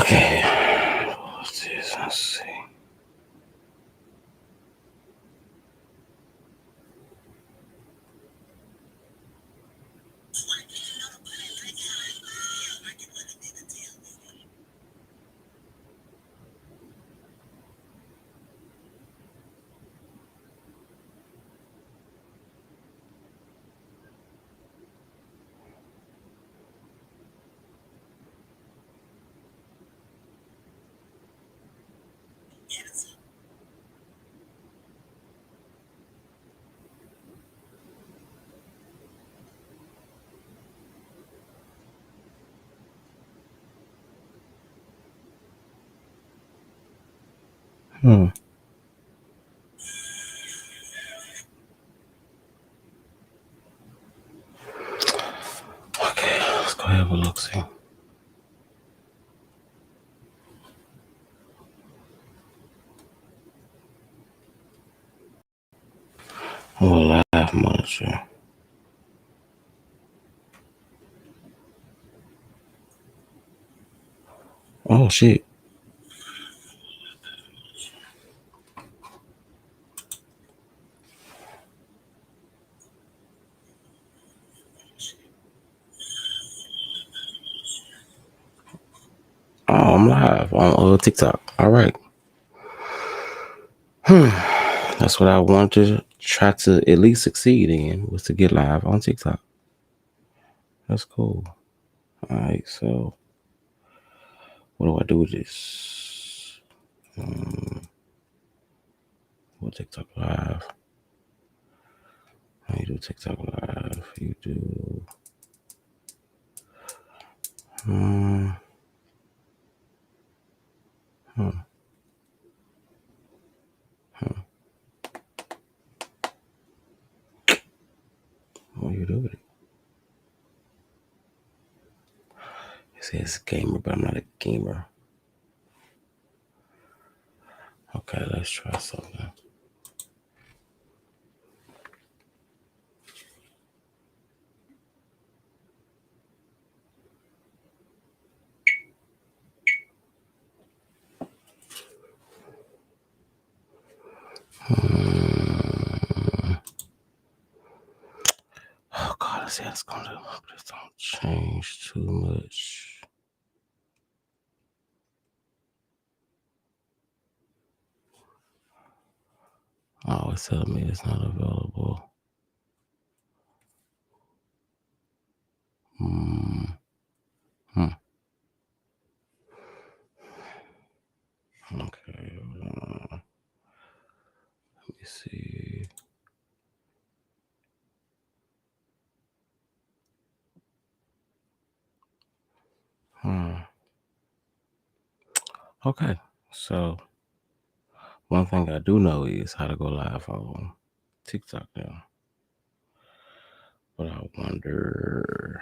Okay. What's this? Let's see. Hmm. Okay, let's go have a look. See. Oh, live monitor. Oh shit. Oh, I'm live on TikTok. All right. That's what I wanted to try to at least succeed in, was to get live on TikTok. That's cool. All right. So what do I do with this? What TikTok live? How you do TikTok live? You do. Hmm. What do you do with it? It says gamer, but I'm not a gamer. Okay, let's try something. Oh God, I see how it's gonna do. Please don't change too much. Oh, it's telling me it's not available. Hmm. Okay. Let me see. Okay. So one thing I do know is how to go live on TikTok now. But I wonder.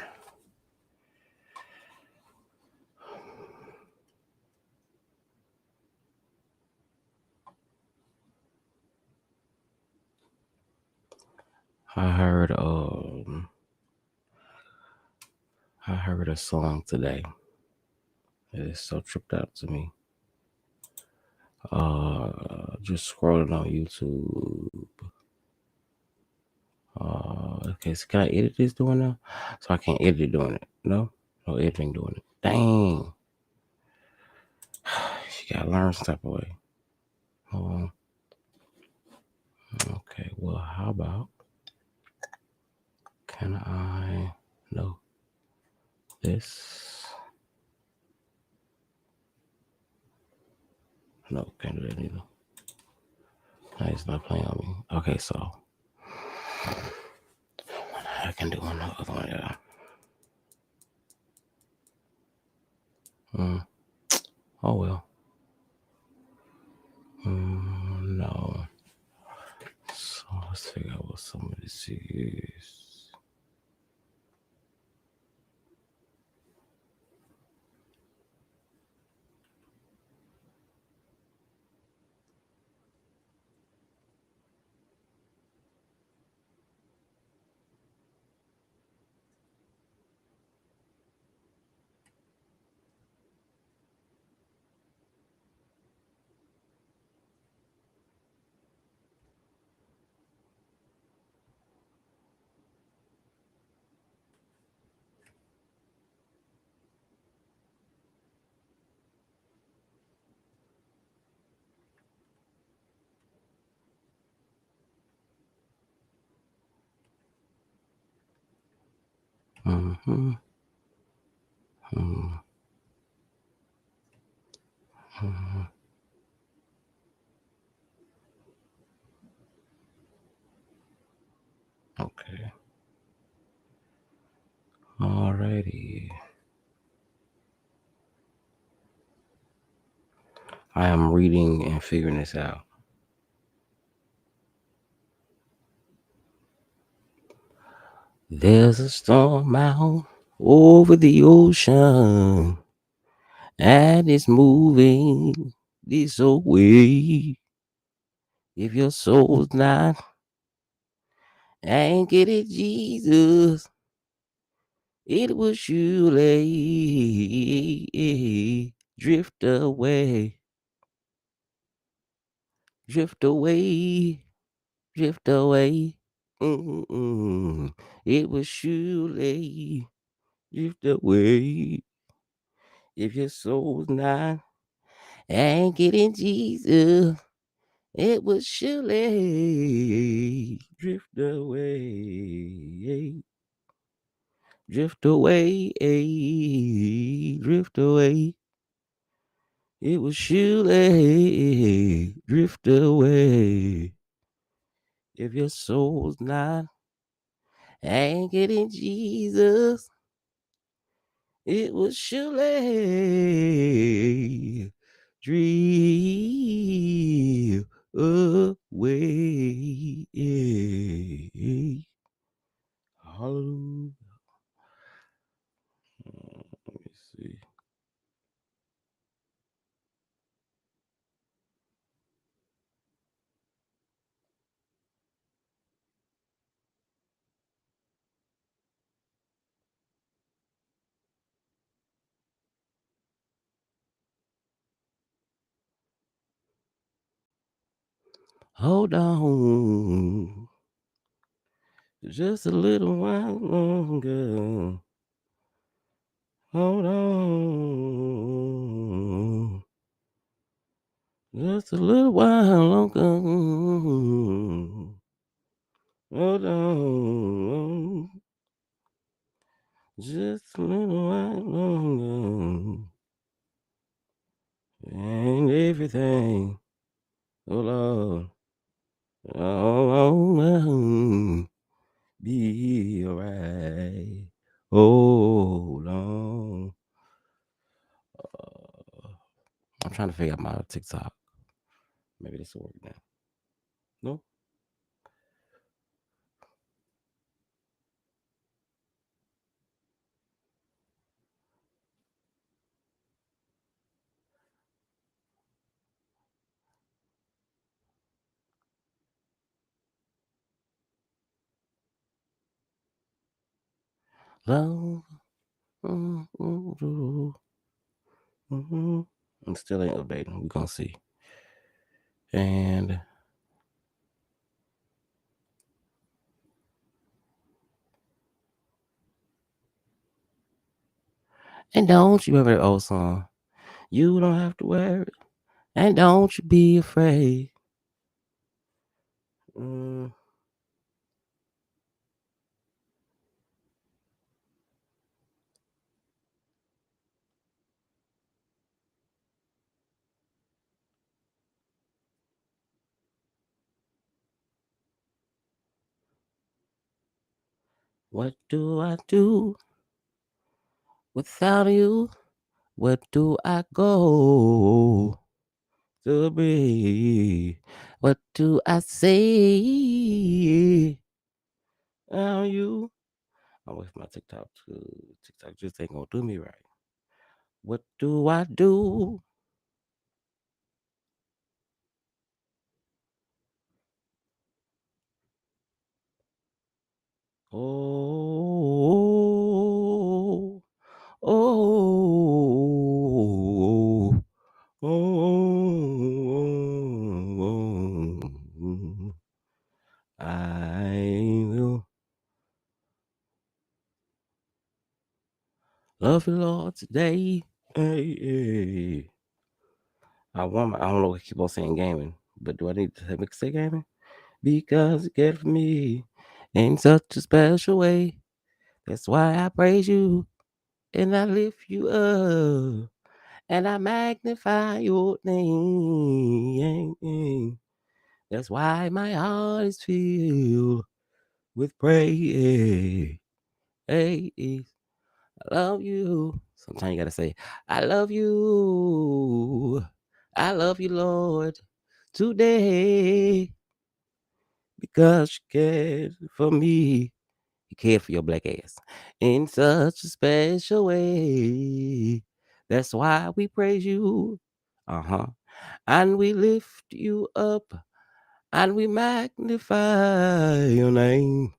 I heard I heard a song today. It is so tripped out to me. Just scrolling on YouTube. Okay, so can I edit this doing now? So I can't edit it doing it. No editing doing it. Dang. You gotta learn some type of way. Hold on. Okay, well, how about can I no this? No, can't do that either. No, it's not playing on me. Okay, so I can do another one, yeah. Oh well. No. So let's figure out what some of this is. Mm-hmm. Mm-hmm. Mm-hmm. Okay. Alrighty. I am reading and figuring this out. There's a storm out over the ocean, and it's moving this way. If your soul's not anchored in Jesus, it will surely drift away, drift away, drift away. Mm-mm. It will surely drift away if your soul's not anchored in Jesus. It will surely drift away, drift away, drift away. It will surely drift away if your soul's not anchored in Jesus. It will surely drift away. Hallelujah. Let me see. Hold on just a little while longer. Hold on just a little while longer. Hold on just a little while longer. And everything, oh Lord, oh, be alright. Hold on. I'm trying to figure out my TikTok. Maybe this will work now. No? Love. I'm still ain't updating. We're gonna see. And don't you remember that old song? You don't have to worry. And don't you be afraid. Mm, what do I do without you? Where do I go to be? What do I say? Are you? I'm with my TikTok too. TikTok just ain't gonna do me right. What do I do? Oh, oh, oh, I will love you, Lord, today. Hey, hey. I don't know what keep on saying gaming, but do I need to say gaming? Because it gave me in such a special way That's why I praise you and I lift you up and I magnify your name. That's why my heart is filled with praise. I love you. Sometimes you gotta say, I love you. I love you, Lord, today because you cared for me. You cared for your black ass in such a special way. That's why we praise you. And we lift you up and we magnify your name.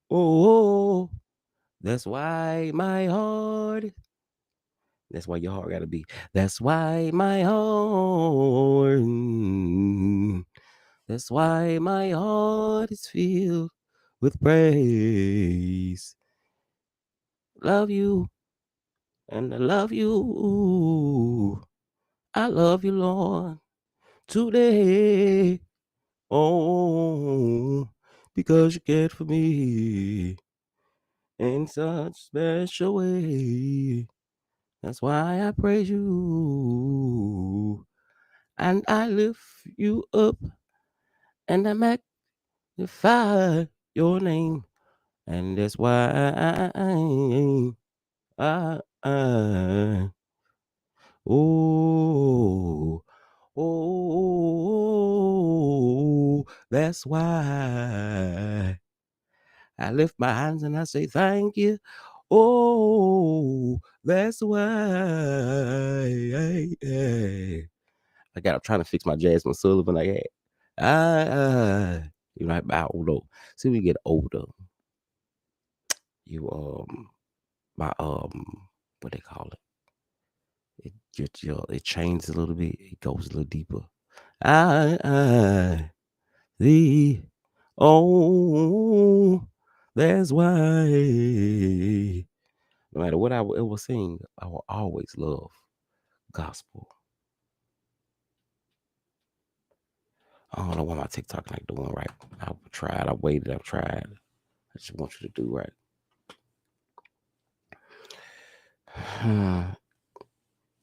Oh, that's why my heart. That's why your heart gotta be. That's why my heart. That's why my heart is filled with praise. Love you and I love you. I love you, Lord, today. Oh, because you cared for me in such special way. That's why I praise you and I lift you up and I magnify your name. And that's why I oh, that's why I lift my hands and I say thank you. Oh, that's why. I got. I'm trying to fix my Jasmine Sullivan. I had. You know, about older. See, we get older. You my what they call it? It changes a little bit. It goes a little deeper. I the oh, that's why. No matter what I will ever sing, I will always love gospel. I don't know why my TikTok not doing right. I've tried. I waited. I've tried. I just want you to do right.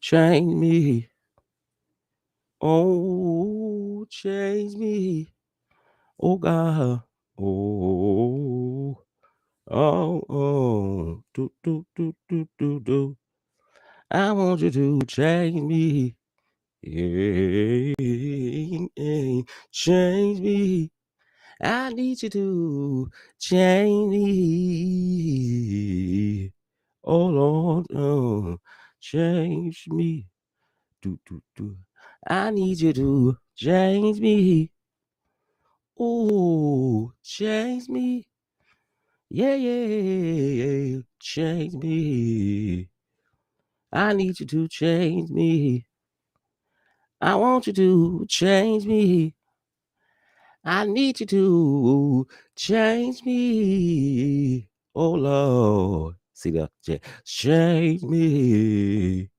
Change me. Oh, change me. Oh, God. Oh, do, do, do, do, do, do. I want you to change me. Yeah, change me. I need you to change me. Oh Lord, change me. Do, do, do. I need you to change me. Oh, change me. Yeah, yeah, yeah. Change me. I need you to change me. I want you to change me. I need you to change me. Oh Lord. See that? Change me.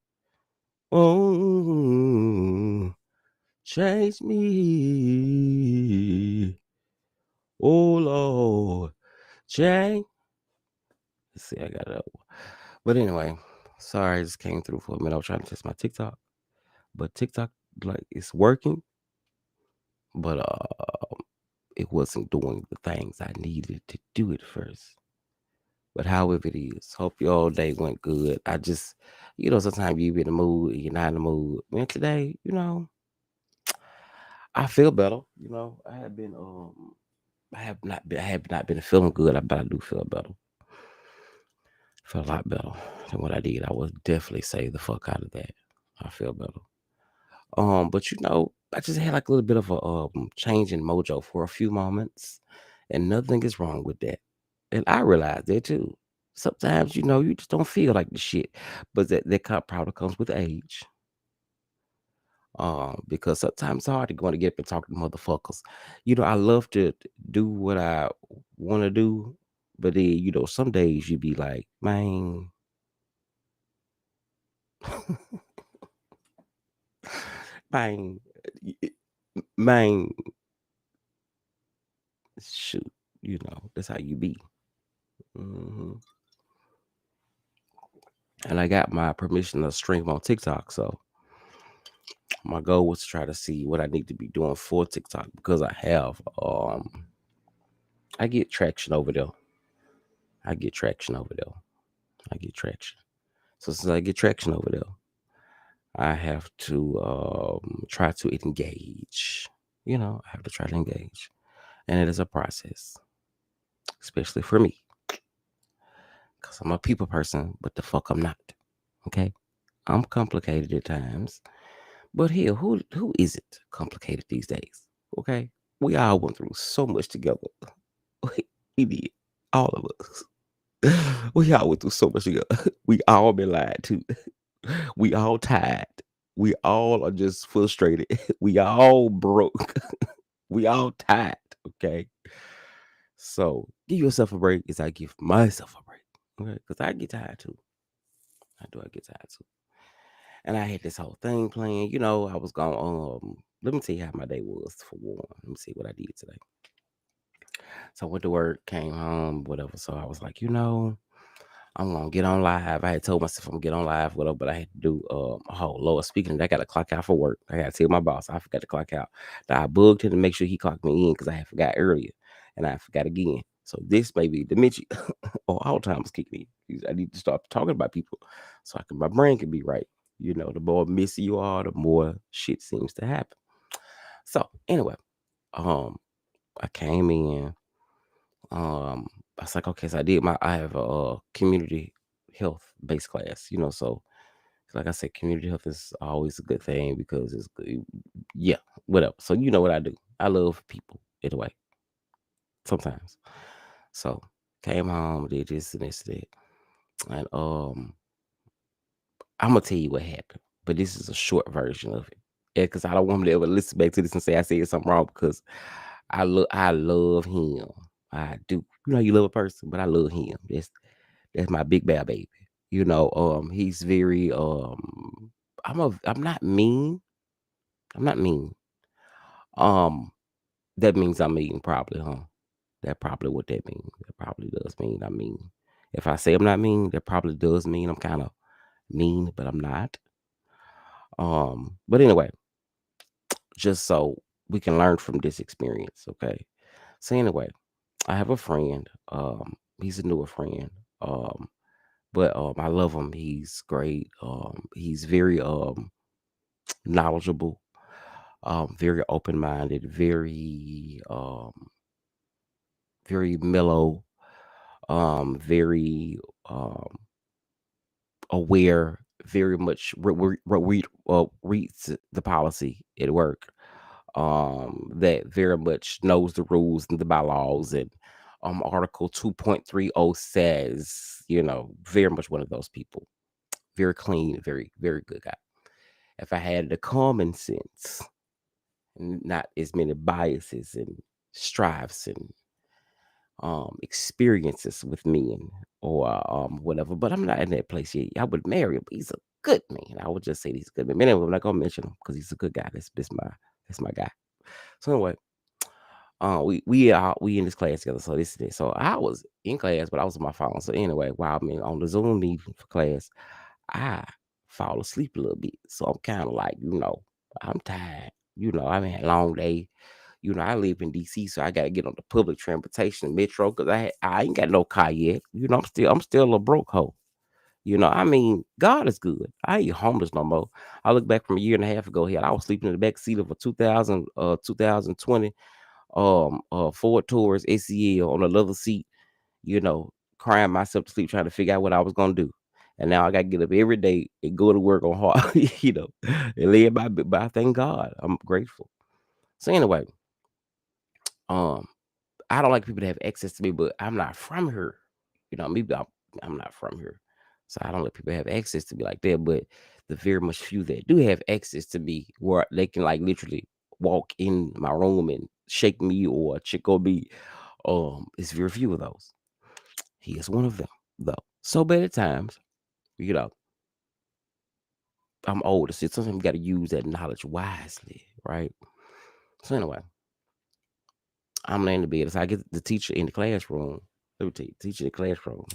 Oh, change me. Oh Lord. Change. Let's see, I got it up. But anyway, sorry, I just came through for a minute. I was trying to test my TikTok. But TikTok, like, it's working. But it wasn't doing the things I needed to do it first. But however it is, hope your whole day went good. I just, sometimes you be in the mood, you're not in the mood. Man, today, I feel better. I have not been feeling good, but I do feel better. I feel a lot better than what I did. I would definitely say the fuck out of that. I feel better. But I just had like a little bit of a change in mojo for a few moments, and nothing is wrong with that. And I realized that too. Sometimes, you just don't feel like the shit, but that probably comes with age. Because sometimes it's hard to go and get up and talk to motherfuckers. I love to do what I want to do, but then, some days you be like, man, man, man, shoot, that's how you be. hmm and I got my permission to stream on TikTok. So my goal was to try to see what I need to be doing for TikTok because I get traction over there. I get traction over there. I get traction. So since I get traction over there, I have to try to engage. I have to try to engage. And it is a process, especially for me. Because I'm a people person, but the fuck I'm not. Okay? I'm complicated at times. But hell, who isn't complicated these days? Okay? We all went through so much together. We did. All of us. We all went through so much together. We all been lied to. We all tired. We all are just frustrated. We all broke. We all tired. Okay. So give yourself a break as I give myself a break. Okay. Because I get tired too. I get tired too. And I had this whole thing planned. I was going let me tell you how my day was for one. Let me see what I did today. So I went to work, came home, whatever. So I was like, I'm gonna get on live. I had told myself I'm gonna get on live, whatever, but I had to do Lord, speaking of that, I gotta clock out for work. I gotta tell my boss I forgot to clock out. Now I bugged him to make sure he clocked me in because I had forgot earlier and I forgot again. So this may be dementia or Alzheimer's kicking in. I need to start talking about people so my brain can be right. The more missy you are, the more shit seems to happen. So anyway, um, I came in. I was like, okay, so I have a community health based class, so like I said, community health is always a good thing because it's good. Yeah, whatever. So you know what I do. I love people in a way sometimes. So came home, did this and this and that. And I'm gonna tell you what happened, but this is a short version of it. Yeah, because I don't want them to ever listen back to this and say I said something wrong because I love him. I do. You love a person, but I love him. That's my big bad baby. He's very I'm not mean. I'm not mean. Um, that means I'm mean probably, huh? That probably what that means. That probably does mean I'm mean. If I say I'm not mean, that probably does mean I'm kind of mean, but I'm not. But anyway, just so we can learn from this experience, okay? So anyway, I have a friend. He's a newer friend. Um, but I love him. He's great. He's very knowledgeable, very open minded, very mellow, very aware, very much reads the policy at work. That very much knows the rules and the bylaws and Article 2.30 says, very much one of those people. Very clean, very, very good guy. If I had the common sense, and not as many biases and strives and experiences with men or whatever. But I'm not in that place yet. I would marry him. He's a good man. I would just say he's a good man. But anyway, I'm not gonna mention him because he's a good guy. That's my guy. So anyway, we in this class together. So this is it. So I was in class, but I was on my phone. So anyway, while I'm on the Zoom meeting for class, I fall asleep a little bit. So I'm kind of like, I'm tired. I had a long day. I live in DC, so I gotta get on the public transportation, metro, because I ain't got no car yet. I'm still a broke hoe. God is good. I ain't homeless no more. I look back from a year and a half ago here. I was sleeping in the back seat of a 2020 Ford Taurus SEL on another seat, you know, crying myself to sleep, trying to figure out what I was gonna do. And now I gotta get up every day and go to work on hard, and live by I thank God. I'm grateful. So anyway, um, I don't like people to have access to me, but I'm not from here. Maybe I'm not from here. So I don't let people have access to me like that. But the very much few that do have access to me where they can like literally walk in my room and shake me or chick on me, it's very few of those. He is one of them, though. So many times, you know, I'm older, so sometimes you got to use that knowledge wisely, right? So anyway, I'm laying in the bed. So I get the teacher in the classroom. Let me tell you, teacher in the classroom,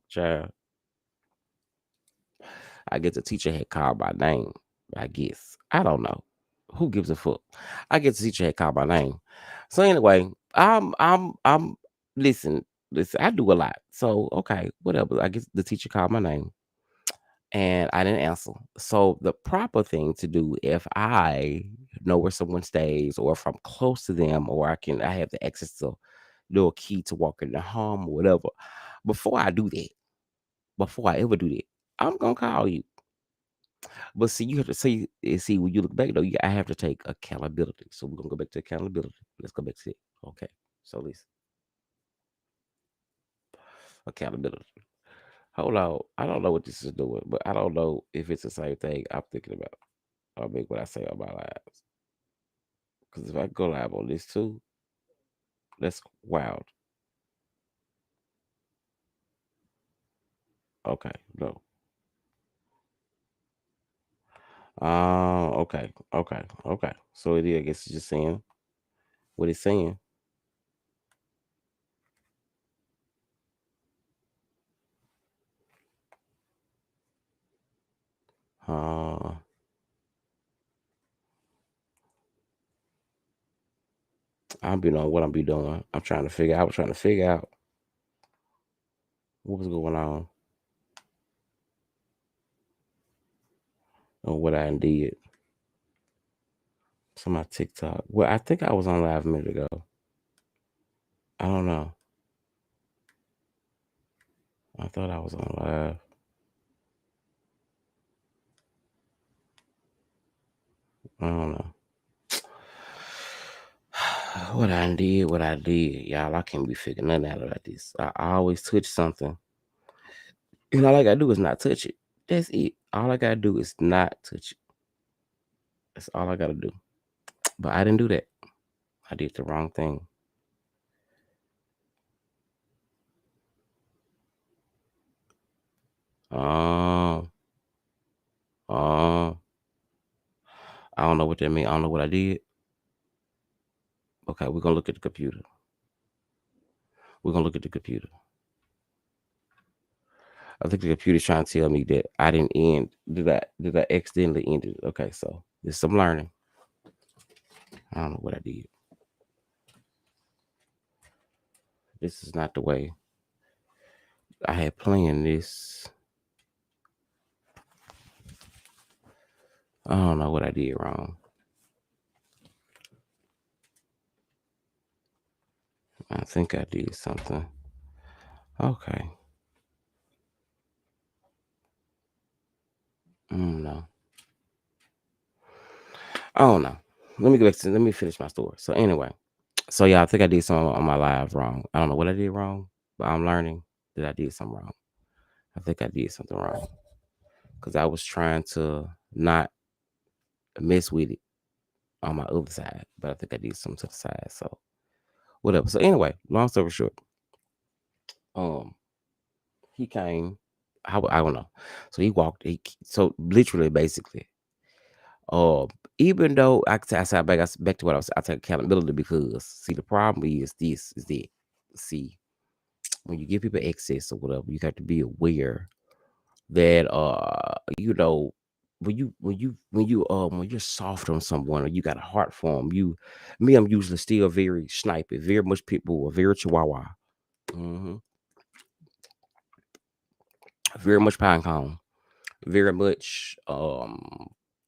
child. I guess the teacher had called my name. I guess I don't know. Who gives a fuck? I guess the teacher had called my name. So anyway, I'm listen, listen. I do a lot. So okay, whatever. I guess the teacher called my name, and I didn't answer. So the proper thing to do, if I know where someone stays, or if I'm close to them, or I have the access to little key to walk in the home or whatever. Before I do that, before I ever do that, I'm gonna call you. But see, you have to see when you look back though, I have to take accountability. So we're gonna go back to accountability. Let's go back to it. Okay. So let's accountability. Hold on. I don't know what this is doing, but I don't know if it's the same thing I'm thinking about. I'll make what I say on my lives. Because if I go live on this too, that's wild. Okay, no. Okay, okay, okay. So it is, I guess it's just saying what it's saying. Uh, I'm be knowing what I'm be doing. I was trying to figure out what was going on what I did. So my TikTok. Well, I think I was on live a minute ago. I don't know. I thought I was on live. I don't know. What I did, y'all. I can't be figuring nothing out about this. I always touch something. And all I gotta do is not touch it. That's it. All I gotta do is not touch it. That's all I gotta do. But I didn't do that. I did the wrong thing. Um, um, I don't know what that means. I don't know what I did. Okay, we're gonna look at the computer. We're gonna look at the computer. I think the computer's trying to tell me that I didn't end. Did I accidentally end it? Okay, so there's some learning. I don't know what I did. This is not the way I had planned this. I don't know what I did wrong. I think I did something. Okay. I don't know. I don't know. Let me finish my story. So anyway, so yeah, I think I did something on my live wrong. I don't know what I did wrong, but I'm learning that I did something wrong. I think I did something wrong because I was trying to not mess with it on my other side, but I think I did something to the side. So whatever. So anyway, long story short, um, he came. I don't know. So he walked. So literally, basically, uh, even though I said back to what I take accountability because see the problem is that see when you give people access or whatever, you got to be aware that you know when you're soft on someone or you got a heart for them, I'm usually still very snipey, very much people, very chihuahua, hmm very much pine cone, very much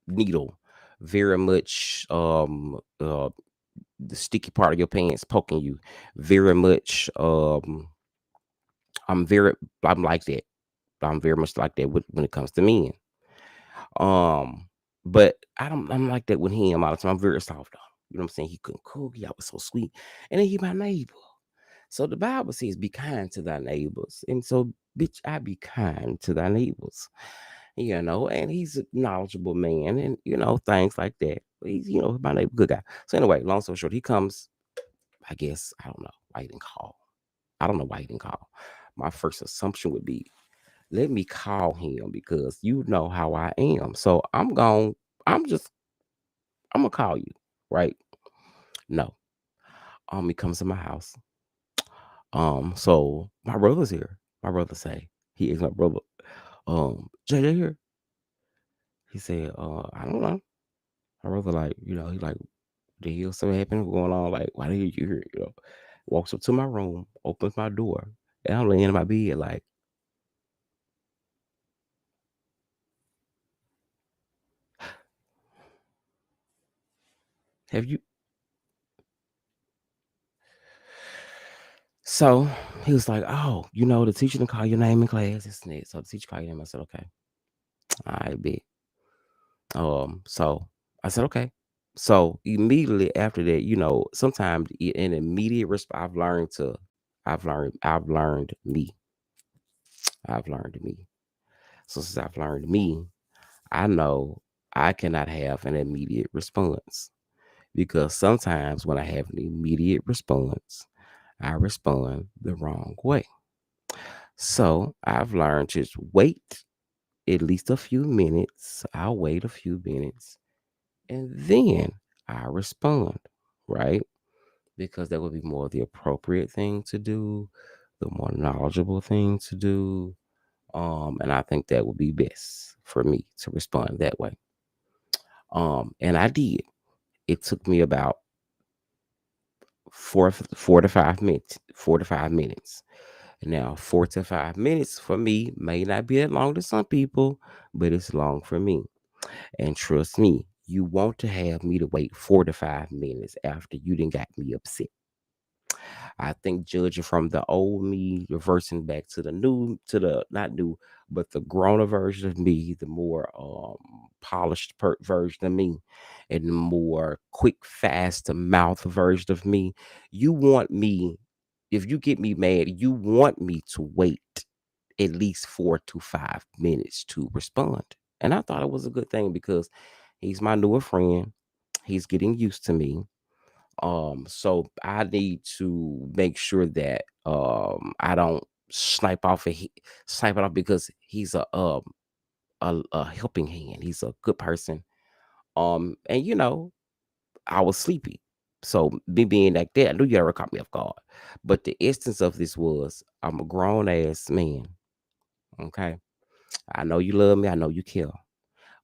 needle, very much the sticky part of your pants poking you, very much I'm very I'm like that. I'm very much like that when it comes to men. Um, but I'm like that with him all the time. I'm very soft on him. You know what I'm saying? He couldn't cook. He was so sweet. And then he my neighbor. So the Bible says, be kind to thy neighbors. And so, bitch, I be kind to thy neighbors. You know, and he's a knowledgeable man and things like that. He's, my neighbor, good guy. So anyway, long story short, he comes, I guess, I don't know why he didn't call. I don't know why he didn't call. My first assumption would be let me call him because you know how I am. So I'm gonna call you, right? No. He comes to my house. So my brother's here. My brother say, he is my brother. JJ here. He said, I don't know. My brother, like, he like, the hell something happened going on? Like, why did you hear? Walks up to my room, opens my door, and I'm laying in my bed, like, have you? So he was like, oh, the teacher didn't call your name in class, this and that. So the teacher called your name. I said, okay, I bet. So I said, okay. So immediately after that, sometimes an immediate response, I've learned me. I've learned me. So since I've learned me, I know I cannot have an immediate response because sometimes when I have an immediate response, I respond the wrong way. So I've learned to just wait at least a few minutes. I'll wait a few minutes and then I respond, right? Because that would be more the appropriate thing to do, the more knowledgeable thing to do. And I think that would be best for me to respond that way. And I did. It took me about 4 to 5 minutes. 4 to 5 minutes. Now, 4 to 5 minutes for me may not be that long to some people, but it's long for me. And trust me, you want to have me to wait 4 to 5 minutes after you didn't got me upset. I think judging from the old me, reversing back to the new, to the not new, but the growner version of me, the more polished version of me, and the more quick, fast to mouth version of me. You want me, if you get me mad, you want me to wait at least 4 to 5 minutes to respond. And I thought it was a good thing because he's my newer friend. He's getting used to me. So I need to make sure that I don't snipe it off because he's a helping hand. He's a good person. And I was sleepy. So me being like that, I knew you ever caught me off guard. But the essence of this was I'm a grown ass man. Okay. I know you love me, I know you care.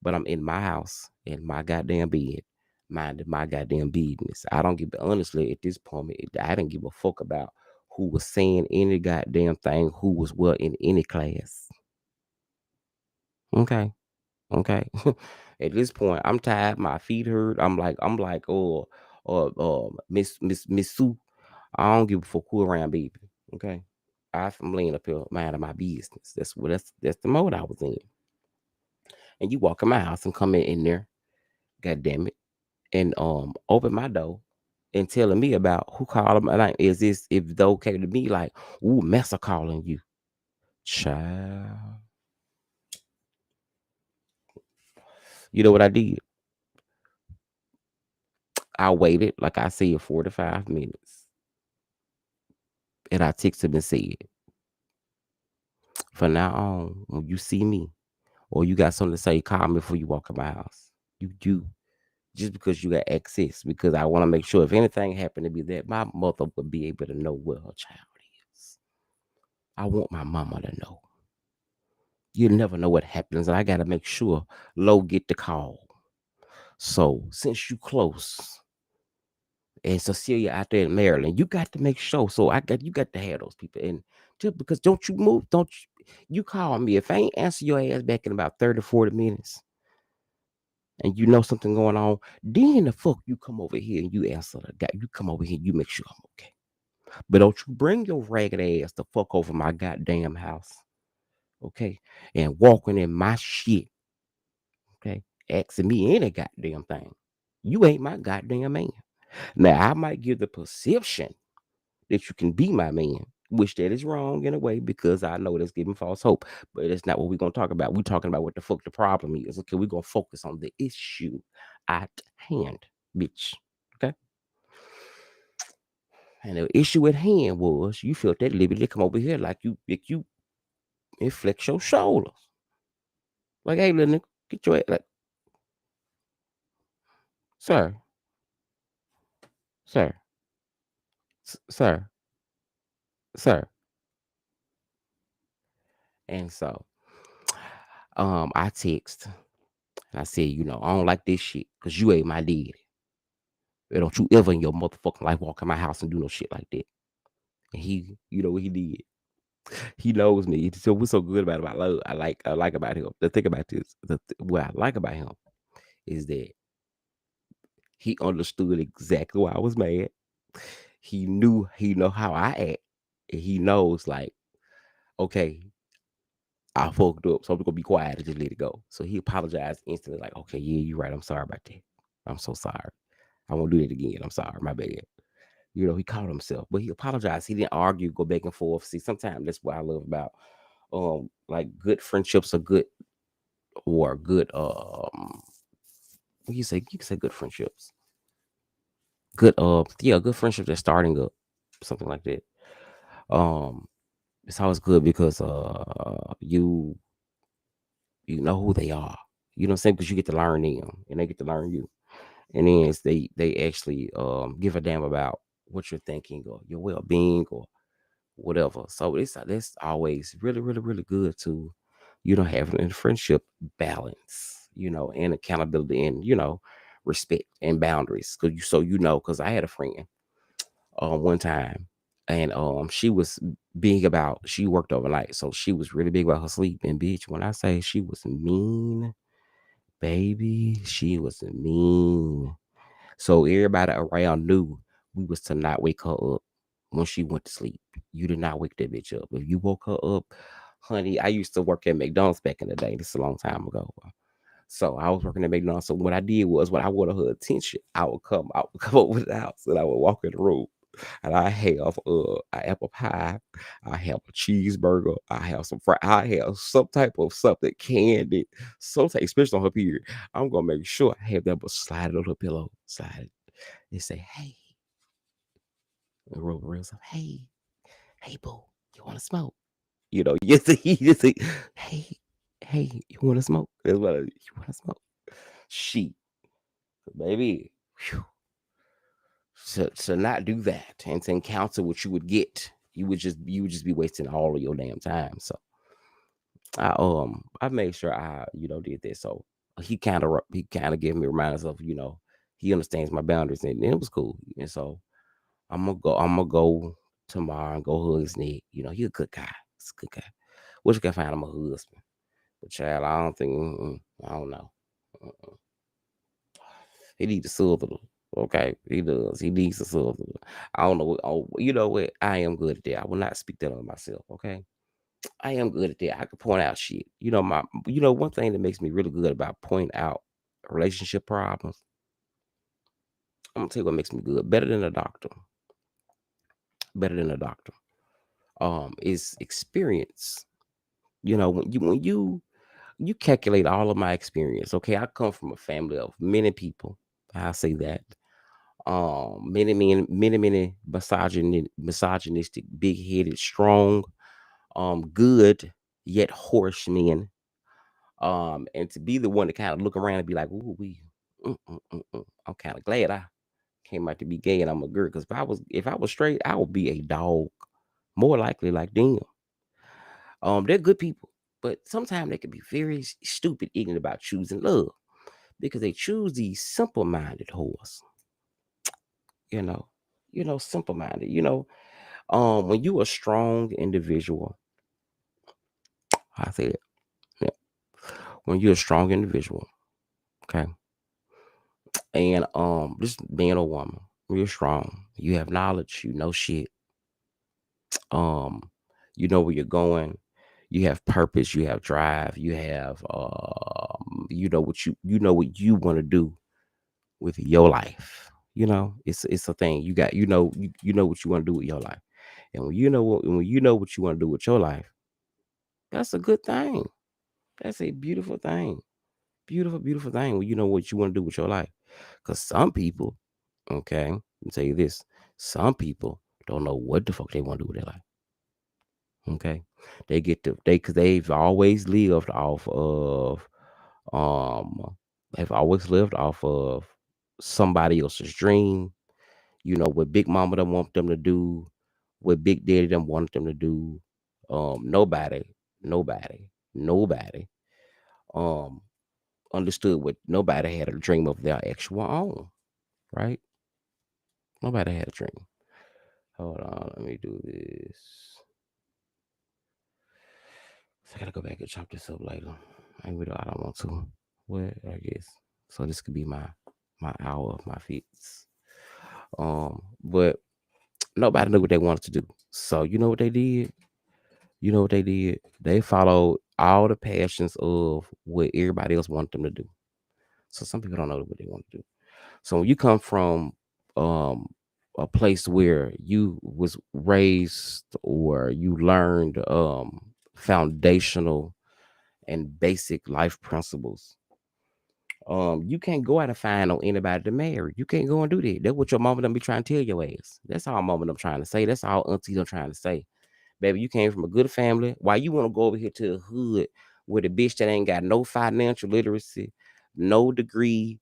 But I'm in my house, in my goddamn bed, minding my goddamn business. I don't give honestly at this point. I didn't give a fuck about who was saying any goddamn thing, who was what in any class. Okay, okay. At this point, I'm tired. My feet hurt. I'm like, oh, Miss Sue. I don't give a fuck who around, baby. Okay, I'm laying up here minding my business. That's the mode I was in. And you walk in my house and come in there. God damn it, and open my door and telling me about who called him. Like, is this if it's okay to me? Like, ooh, Massa calling you, child. You know what I did? I waited, like I said, 4 to 5 minutes, and I texted him and said, "From now on, when you see me or you got something to say, call me before you walk in my house. You do." Just because you got access, because I want to make sure if anything happened to be that my mother would be able to know where her child is. I want my mama to know. You never know what happens, and I gotta make sure Low get the call. So since you close and Cecilia out there in Maryland, you got to make sure. So you got to have those people. And just because don't you move, you call me. If I ain't answer your ass back in about 30, 40 minutes and you know something going on, then the fuck you come over here and you answer the guy. You come over here, you make sure I'm okay. But don't you bring your ragged ass the fuck over my goddamn house. Okay. And walking in my shit. Okay, asking me any goddamn thing. You ain't my goddamn man. Now I might give the perception that you can be my man, which that is wrong in a way because I know that's giving false hope. But it's not what we're gonna talk about. We're talking about what the fuck the problem is. Okay, we're gonna focus on the issue at hand, bitch. Okay. And the issue at hand was you felt that liberty to come over here like you inflex your shoulders. Like, hey, little nigga, get your ass like, sir, sir, sir, sir. And so I text And I said, I don't like this shit because you ain't my daddy. And don't you ever in your motherfucking life walk in my house and do no shit like that. And he, you know what he did? He knows me. So what's so good about him? I like about him. The thing about this, what I like about him is that he understood exactly why I was mad. He know how I act. And he knows like, okay, I fucked up, so I'm gonna be quiet and just let it go. So he apologized instantly, like, okay, yeah, you're right. I'm sorry about that. I'm so sorry. I won't do it again. I'm sorry. My bad. He caught himself, but he apologized. He didn't argue, go back and forth. See, sometimes that's what I love about like good friendships are good or good you can say good friendships. Good yeah, good friendships that's starting up, something like that. Um it's always good because you know who they are. You know what I'm saying? Because you get to learn them and they get to learn you. And then they actually give a damn about what you're thinking or your well being or whatever. So that's always really, really, really good to, having a friendship balance, and accountability and, respect and boundaries. Cause cause I had a friend one time and she was big about she worked overnight. So she was really big about her sleep. And bitch, when I say she was mean, baby, she was mean. So everybody around knew we was to not wake her up when she went to sleep. You did not wake that bitch up. If you woke her up, honey, I used to work at McDonald's back in the day. This is a long time ago. So I was working at McDonald's. So what I did was when I wanted her attention, I would come over the house and I would walk in the room. And I have an apple pie, I have a cheeseburger, I have some I have some type of something candy, something, especially on her period. I'm gonna make sure I have that, but slide it on her pillow, slide it, and say, "Hey," and roll real stuff. Hey, boo, you want to smoke? You see, hey, hey, you want to smoke? You want to smoke? She, baby, whew, to not do that and to encounter what you would get, you would just be wasting all of your damn time. So I made sure I did that. So he kind of gave me reminders of he understands my boundaries and it was cool. And so I'm gonna go tomorrow and go hug his neck. He a good guy. He's a good guy. Wish I could find him a husband, but child, I don't think. I don't know. Uh-uh. He needs a Southern. Okay, he does. He needs a Southern. I don't know. Oh, you know what? I am good at that. I will not speak that on myself. Okay, I am good at that. I can point out shit. One thing that makes me really good about pointing out relationship problems. I'm gonna tell you what makes me good. Better than a doctor. Better than a doctor. Is experience. When you calculate all of my experience. Okay, I come from a family of many people. I say that. Many misogynistic, big-headed, strong, good yet horse men. And to be the one to kind of look around and be like, "Ooh, I'm kind of glad I came out to be gay and I'm a girl." Because if I was straight, I would be a dog, more likely like them. They're good people, but sometimes they can be very stupid, ignorant about choosing love because they choose these simple-minded whores. You know, simple-minded. When you a strong individual, I say it. Yeah. When you're a strong individual, okay, and just being a woman, when you're strong, you have knowledge, you know shit, um, you know where you're going, you have purpose, you have drive, you know what you want to do with your life. It's a thing. You know what you want to do with your life. And when you know what you want to do with your life, that's a good thing. That's a beautiful thing. Beautiful, beautiful thing when you know what you want to do with your life. Because some people, okay, let me tell you this, some people don't know what the fuck they want to do with their life. Okay. Because they've always lived off of, um, they've always lived off of somebody else's dream, what Big Mama don't want them to do, what Big Daddy don't want them to do. Nobody, nobody, nobody. Um, understood what nobody had a dream of their actual own, right? Nobody had a dream. Hold on, let me do this. So I gotta go back and chop this up later. I don't want to. What I guess. So this could be my hour of my fits. But nobody knew what they wanted to do. So you know what they did? You know what they did? They followed all the passions of what everybody else wanted them to do. So some people don't know what they want to do. So when you come from um a place where you was raised or you learned foundational and basic life principles, you can't go out and find on anybody to marry. You can't go and do that. That's what your mama done be trying to tell your ass. That's all mama done trying to say. That's all auntie done trying to say. Baby, you came from a good family. Why you want to go over here to the hood with a bitch that ain't got no financial literacy, no degree,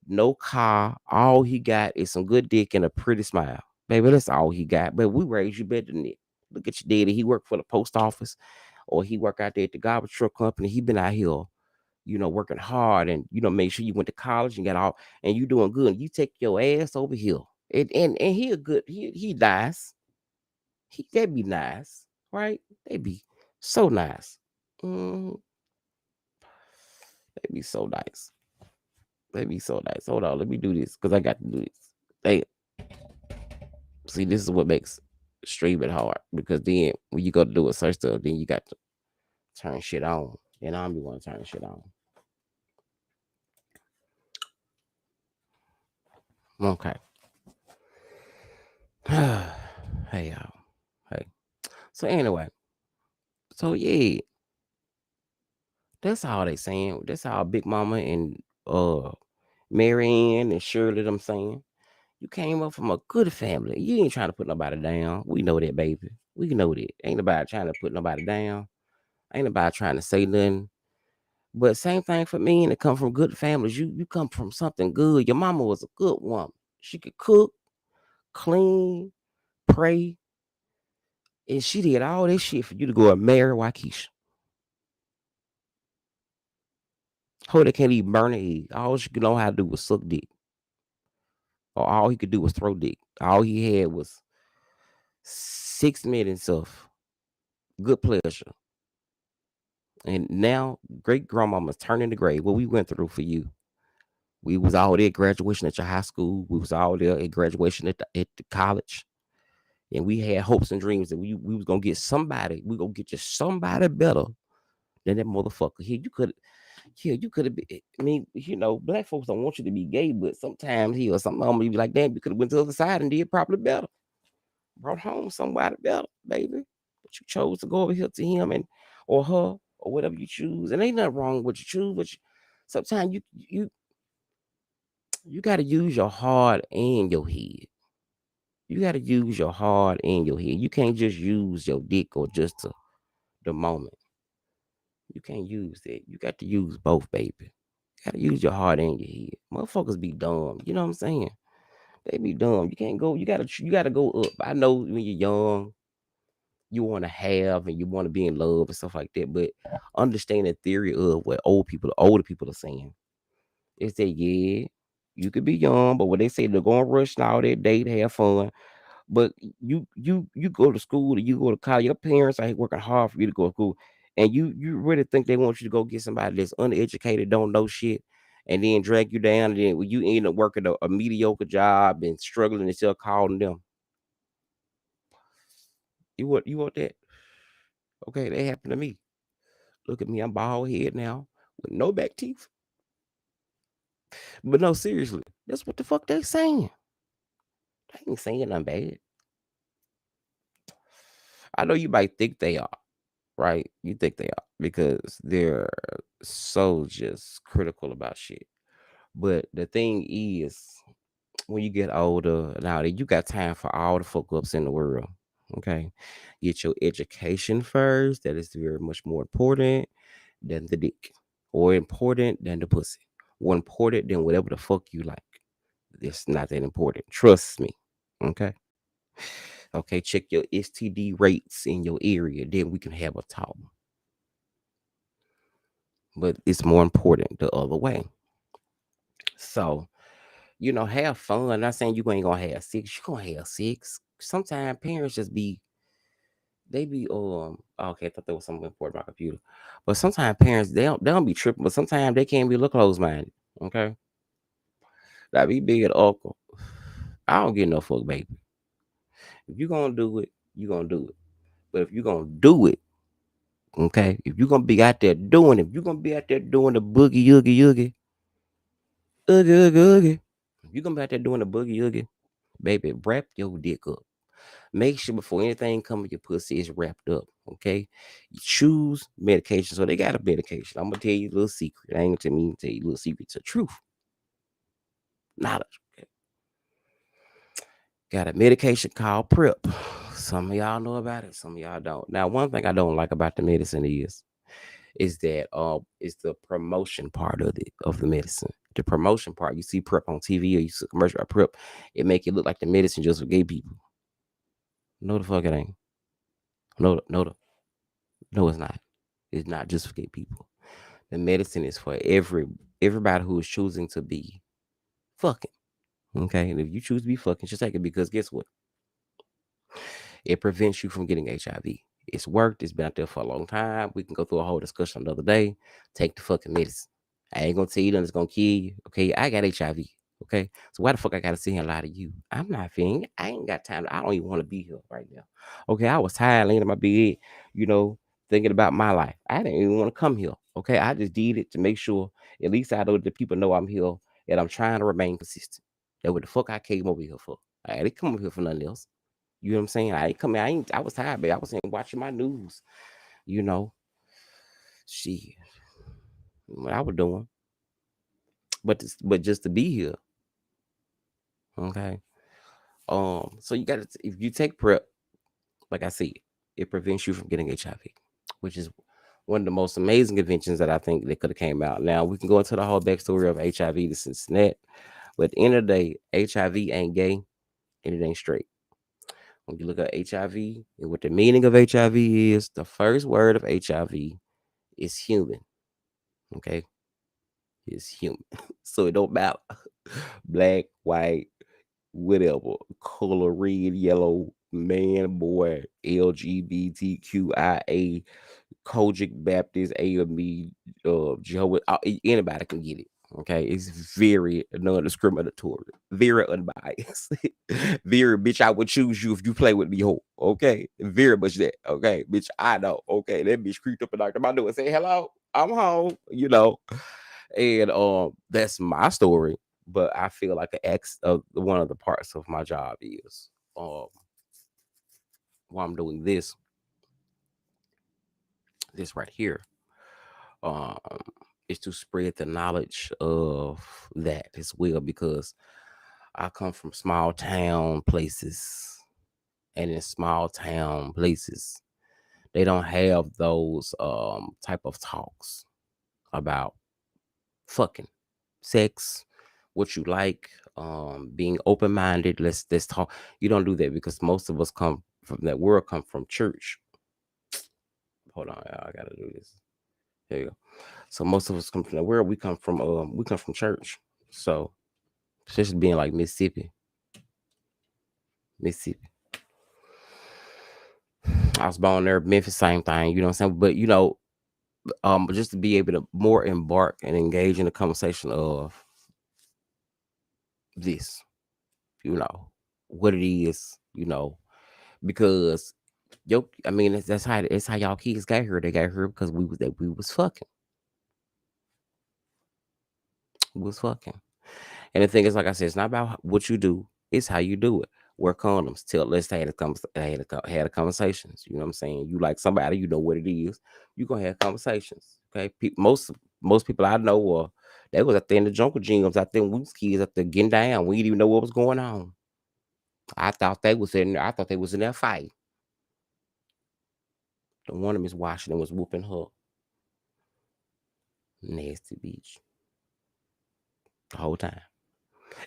no car? All he got is some good dick and a pretty smile. Baby, that's all he got. But we raised you better than it. Look at your daddy. He worked for the post office or he worked out there at the garbage truck company. He been out here, working hard and, make sure you went to college and got all, and you doing good. And you take your ass over here. And he a good, he nice. They be nice, right? They be so nice. Mm, they be so nice. They be so nice. Hold on, let me do this because I got to do this. They see this is what makes streaming hard because then when you go to do a search stuff, then you got to turn shit on. And I'm the one turning shit on. Okay. Hey y'all. Hey. So anyway, so yeah, that's all they saying. That's all Big Mama and Mary Ann and Shirley them saying. You came up from a good family. You ain't trying to put nobody down. We know that, baby. We know that. Ain't nobody trying to put nobody down. Ain't nobody trying to say nothing. But same thing for me, and it come from good families. You come from something good. Your mama was a good woman. She could cook, clean, pray, and she did all this shit for you to go and marry Waukesha. Hoda can't even burn an egg. All she could know how to do was suck dick. Or all he could do was throw dick. All he had was 6 minutes of good pleasure. And now great grandmama's turning the grave. What we went through for you. We was all there at graduation at your high school. We was all there at graduation at the college. And we had hopes and dreams that we was gonna get somebody. We gonna get you somebody better than that motherfucker. You could have been. I mean, black folks don't want you to be gay, but sometimes he or some mama you be like, damn, you could have went to the other side and did probably better. Brought home somebody better, baby. But you chose to go over here to him and or her or whatever you choose. And ain't nothing wrong with what you choose, but sometimes you gotta use your heart and your head. You gotta use your heart and your head. You can't just use your dick or just the moment. You can't use that. You got to use both, baby. You gotta use your heart and your head. Motherfuckers be dumb. You know what I'm saying? They be dumb. You can't go. You gotta go up. I know when you're young, you want to have and you want to be in love and stuff like that. But understand the theory of what older people are saying is that yeah, you could be young, but what they say they're gonna rush now, they date, have fun. But you go to school, you go to college. Your parents are working hard for you to go to school, and you really think they want you to go get somebody that's uneducated, don't know shit, and then drag you down, and then you end up working a mediocre job and struggling and still calling them. You want that? Okay, that happened to me. Look at me, I'm bald head now with no back teeth. But no, seriously, that's what the fuck they saying. They ain't saying nothing bad. I know you might think they are, right? You think they are because they're so just critical about shit. But the thing is, when you get older now that you got time for all the fuck ups in the world. Okay. Get your education first. That is very much more important than the dick. Or important than the pussy. Or important than whatever the fuck you like. It's not that important. Trust me. Okay. Okay. Check your STD rates in your area. Then we can have a talk. but it's more important the other way. So, have fun. I'm not saying you ain't gonna have sex. You gonna have sex. Sometimes parents just be they be okay, I thought there was something important about computer. But sometimes parents they don't be tripping, but sometimes they can't be a little close minded. Okay. Like be big and uncle. I don't get no fuck, baby. If you gonna do it, you gonna do it. But if you gonna do it, okay, if you gonna be out there doing it, if you gonna be out there doing the boogie yoogie yoogie, oogie oogie oogie, if you gonna be out there doing the boogie yoogie, baby, wrap your dick up. Make sure before anything come with your pussy is wrapped up. Okay. You choose medication. So they got a medication. I'm gonna tell you a little secret. I ain't gonna tell you a little secret. It's the truth. Not a okay. Got a medication called Prep. Some of y'all know about it, some of y'all don't. Now, one thing I don't like about the medicine is that it's the promotion part of the medicine. The promotion part, you see Prep on TV or you see a commercial about Prep, it make it look like the medicine just for gay people. No, the fuck it ain't. No, no, it's not. It's not just for gay people. The medicine is for everybody who is choosing to be fucking. Okay, and if you choose to be fucking, just take it because guess what? It prevents you from getting HIV. It's worked. It's been out there for a long time. We can go through a whole discussion another day. Take the fucking medicine. I ain't gonna tell you that it's gonna kill you. Okay, I got HIV. Okay, so why the fuck I gotta sit here and lie to you? I'm not feeling. I ain't got time. I don't even want to be here right now. Okay, I was tired laying in my bed, you know, thinking about my life. I didn't even want to come here. Okay, I just did it to make sure at least I know that people know I'm here and I'm trying to remain consistent. That what the fuck I came over here for. I didn't come over here for nothing else. You know what I'm saying? I ain't coming. I was tired, babe. I was watching my news. You know, shit. What I was doing, but just to be here. Okay. So you got to if you take Prep, like I said, it prevents you from getting HIV, which is one of the most amazing inventions that I think that could have came out. Now we can go into the whole backstory of HIV to Cincinnati, but at the end of the day, HIV ain't gay and it ain't straight. When you look at HIV and what the meaning of HIV is, the first word of HIV is human. Okay, it's human. So it don't matter. Black, white, whatever, color, red, yellow, man, boy, LGBTQIA, Kojic Baptist, AME, Jehovah, anybody can get it. Okay, it's very non-discriminatory, very unbiased, very bitch. I would choose you if you play with me, ho. Okay, very much that. Okay, bitch, I know. Okay, that bitch creeped up and knocked on my door and say hello. I'm home. And that's my story. But I feel like one of the parts of my job is while I'm doing this right here, um, is to spread the knowledge of that as well because I come from small town places, and in small town places, they don't have those type of talks about fucking sex, what you like, being open minded. Let's talk. You don't do that because most of us come from that world, come from church. Hold on, I gotta do this. There you go. So most of us come from the world. We come from church. So especially being like Mississippi. I was born there, Memphis, same thing. You know what I'm saying? But just to be able to more embark and engage in the conversation of this, what it is, because I mean that's how y'all kids got here. They got here because we was fucking. We was fucking. And the thing is, like I said, it's not about what you do, it's how you do it. Wear condoms. Let's had a conversations. You know what I'm saying? You like somebody, you know what it is. You gonna have conversations. Okay. Most people I know they was out there in the jungle gyms out there, we was kids out there getting down. We didn't even know what was going on. I thought they was in there. I thought they was in that fight. The one of Miss Washington was whooping her. Nasty bitch. The whole time.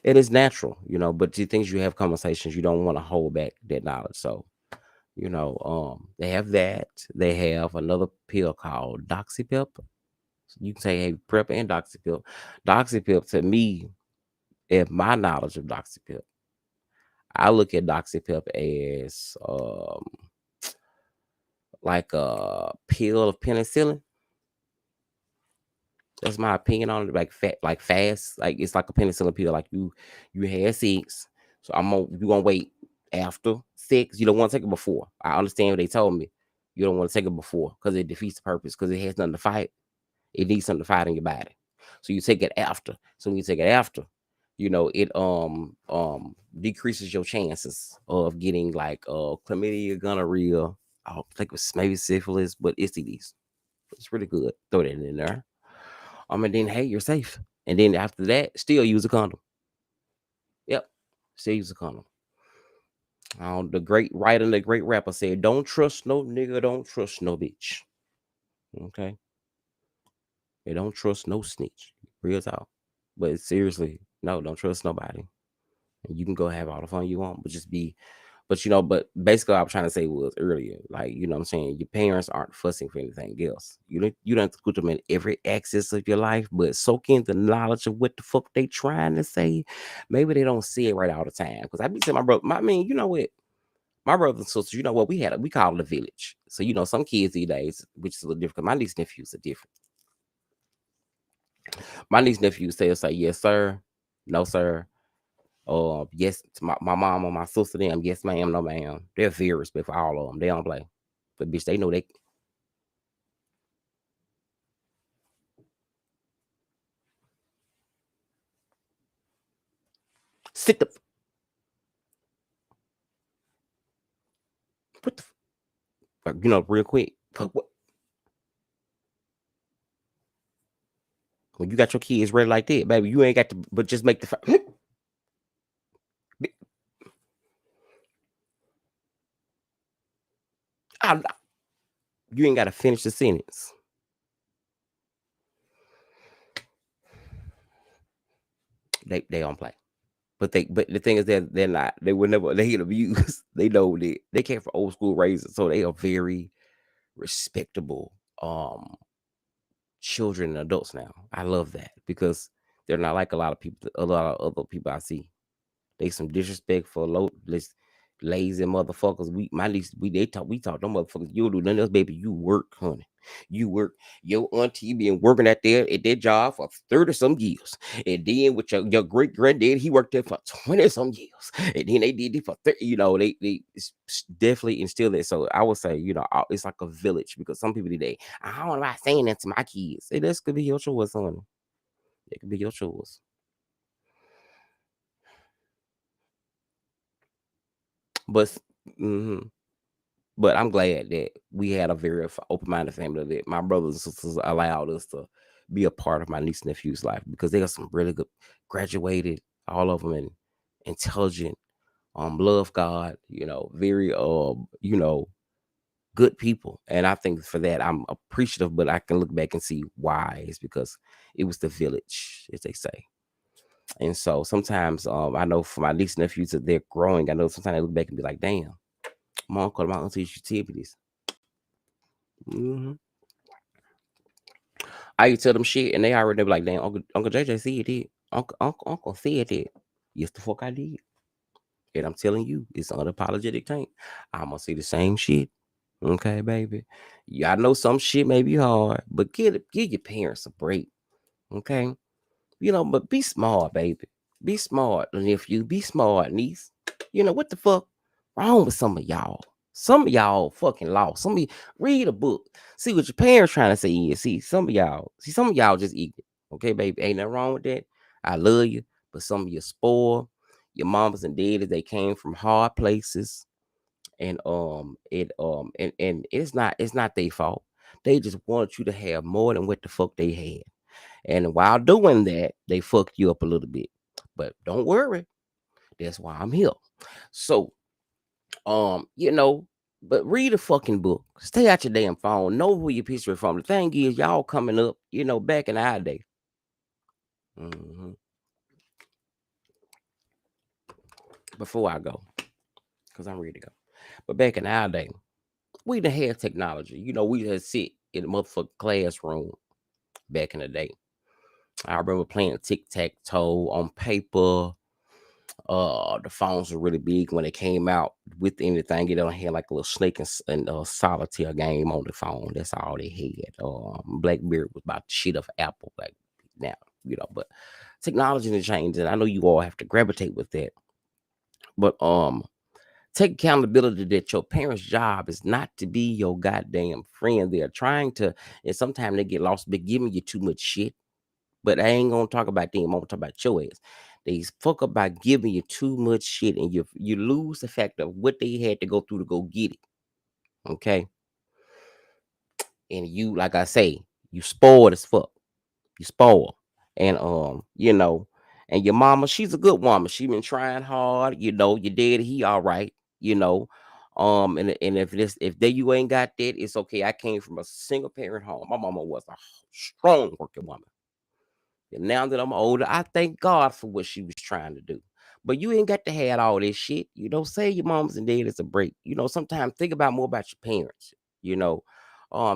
It is natural, but the things you have conversations, you don't want to hold back that knowledge. So, they have that. They have another pill called Doxypep. You can say, hey, PrEP and Doxypip. Doxypip, to me, in my knowledge of Doxypip, I look at Doxypip as like a pill of penicillin. That's my opinion on it. Like fast, like it's like a penicillin pill. Like you had sex, so you gonna wait after sex. You don't want to take it before. I understand what they told me. You don't want to take it before because it defeats the purpose. Because it has nothing to fight. It needs something to fight in your body. So you take it after. So when you take it after, it decreases your chances of getting like chlamydia, gonorrhea. I think it was maybe syphilis, but STDs. It's really good. Throw that in there. And then hey, you're safe. And then after that, still use a condom. Yep, still use a condom. The great writer and the great rapper said, "Don't trust no nigga, don't trust no bitch." Okay, they don't trust no snitch. Real talk. But seriously, no, don't trust nobody. And you can go have all the fun you want, but just be. But basically, what I'm trying to say was earlier, like, what I'm saying, your parents aren't fussing for anything else. You don't have to put them in every access of your life, but soak in the knowledge of what the fuck they trying to say. Maybe they don't see it right all the time. Because I be saying my brother, you know what? My brothers and sisters, you know what? We call it a village. So, some kids these days, which is a little different, 'cause my niece and nephews are different. My niece and nephews say, yes, sir, no, sir. Yes, to my mom or my sister, them, yes, ma'am, no, ma'am. They're very respectful, all of them. They don't play. But bitch, they know they sit the what the real quick. When you got your kids ready like that, baby, you ain't got to, but just make the. You ain't got to finish the sentence. They don't play. But the thing is that they're not. They will never. They hit abuse. They know that they came from old school raisins, so they are very respectable children and adults now. I love that because they're not like a lot of other people I see. They some disrespectful, lazy motherfuckers. We talk them motherfuckers. You do nothing else, baby. You work, honey. You work. Your auntie been working at their job for 30 some years. And then with your great granddad, he worked there for 20 some years. And then they did it for 30, definitely instilled it. So I would say, it's like a village because some people today, I don't know about saying that to my kids. Hey, this could be your choice, honey. It could be your choice. But mhm. But I'm glad that we had a very open-minded family that my brothers and sisters allowed us to be a part of my niece and nephew's life because they are some really good, graduated, all of them, and intelligent, love God, very good people. And I think for that I'm appreciative, but I can look back and see why. It's because it was the village, as they say. And so sometimes I know for my niece and nephews that they're growing, I know sometimes I look back and be like, damn, my uncle and my auntie used to tell me this. Mhm. I used to tell them shit, and they already be like, "Damn, Uncle JJ said it. Uncle said it. Yes, the fuck I did." And I'm telling you, it's unapologetic tank. I'm gonna say the same shit. Okay, baby. Yeah, I know some shit may be hard, but give your parents a break. Okay, but be smart, baby. Be smart, nephew. Be smart, niece. What the fuck wrong with some of y'all? Some of y'all fucking lost. Some of you read a book. See what your parents trying to say is. Some of y'all just eat it. Okay, baby. Ain't nothing wrong with that. I love you. But some of you spoiled. Your mamas and daddies, they came from hard places. And it's not their fault. They just wanted you to have more than what the fuck they had. And while doing that, they fucked you up a little bit. But don't worry, that's why I'm here. So, but read a fucking book. Stay out your damn phone. Know who your picture from. The thing is, y'all coming up, back in our day. Mhm. Before I go, because I'm ready to go. But back in our day, we didn't have technology. We just sit in the motherfucking classroom back in the day. I remember playing tic-tac-toe on paper. The phones were really big when it came out. With anything, it don't have like a little snake and solitaire game on the phone. That's all they had. BlackBerry was about the shit of Apple like now, but technology has changed, and I know you all have to gravitate with that. But take accountability that your parents' job is not to be your goddamn friend. They're trying to, and sometimes they get lost, but giving you too much shit. But I ain't gonna talk about them. I'm gonna talk about your ass. They fuck up by giving you too much shit, and you lose the fact of what they had to go through to go get it. Okay, and you, like I say, you spoiled as fuck. You spoiled, and and your mama, she's a good woman. She been trying hard. Your daddy, he all right. You know, and if there you ain't got that, it's okay. I came from a single parent home. My mama was a strong working woman. And now that I'm older, I thank God for what she was trying to do. But you ain't got to have all this shit. Say your moms and dads a break. Sometimes think about more about your parents. You know,